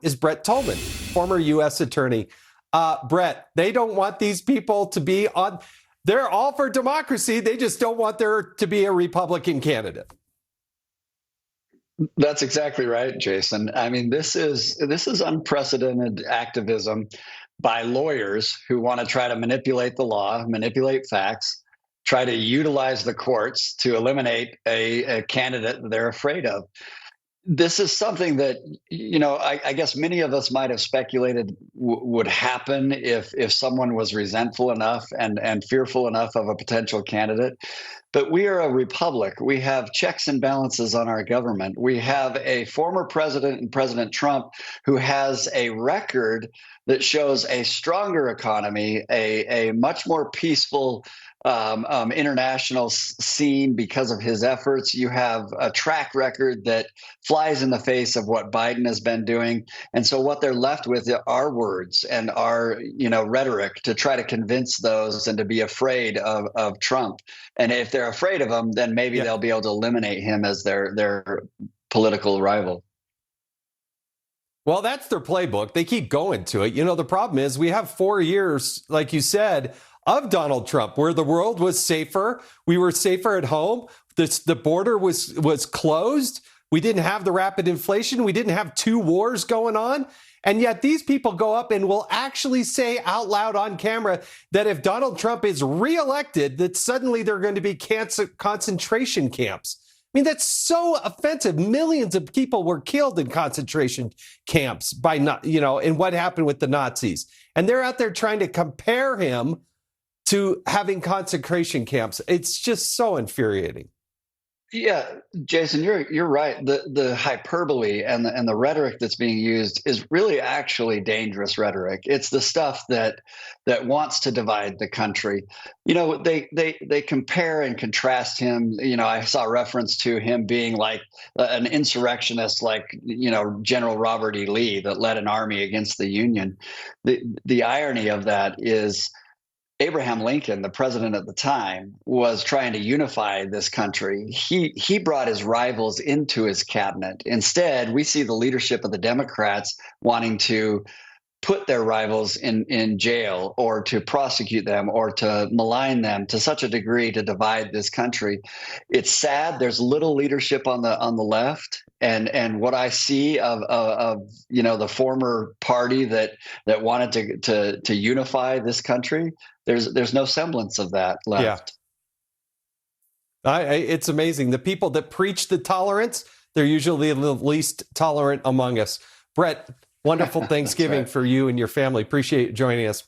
is Brett Tolman, former U.S. attorney. Brett, they don't want these people to be on. They're all for democracy. They just don't want there to be a Republican candidate. That's exactly right, Jason. I mean, this is unprecedented activism by lawyers who want to try to manipulate the law, manipulate facts, try to utilize the courts to eliminate a candidate that they're afraid of. This is something that, I guess many of us might have speculated would happen if someone was resentful enough and fearful enough of a potential candidate. But we are a republic. We have checks and balances on our government. We have a former president and President Trump who has a record that shows a stronger economy, a much more peaceful international scene because of his efforts. You have a track record that flies in the face of what Biden has been doing. And so what they're left with are words and are, rhetoric to try to convince those and to be afraid of Trump. And if they're afraid of him, then maybe they'll be able to eliminate him as their political rival. Well, that's their playbook. They keep going to it. The problem is we have 4 years, like you said, of Donald Trump, where the world was safer. We were safer at home. The border was closed. We didn't have the rapid inflation. We didn't have 2 wars going on. And yet these people go up and will actually say out loud on camera that if Donald Trump is reelected, that suddenly there are going to be concentration camps. I mean, that's so offensive. Millions of people were killed in concentration camps in what happened with the Nazis. And they're out there trying to compare him to having concentration camps. It's just so infuriating. Yeah, Jason, you're right. The hyperbole and the rhetoric that's being used is really actually dangerous rhetoric. It's the stuff that wants to divide the country. They compare and contrast him. I saw reference to him being like an insurrectionist, like General Robert E. Lee that led an army against the Union. The irony of that is Abraham Lincoln, the president at the time, was trying to unify this country. He brought his rivals into his cabinet. Instead, we see the leadership of the Democrats wanting to put their rivals in jail or to prosecute them or to malign them to such a degree to divide this country. It's sad. There's little leadership on the left. And what I see of the former party that wanted to unify this country, there's no semblance of that left. Yeah. It's amazing. The people that preach the tolerance, they're usually the least tolerant among us. Brett, wonderful Thanksgiving for you and your family. Appreciate you joining us.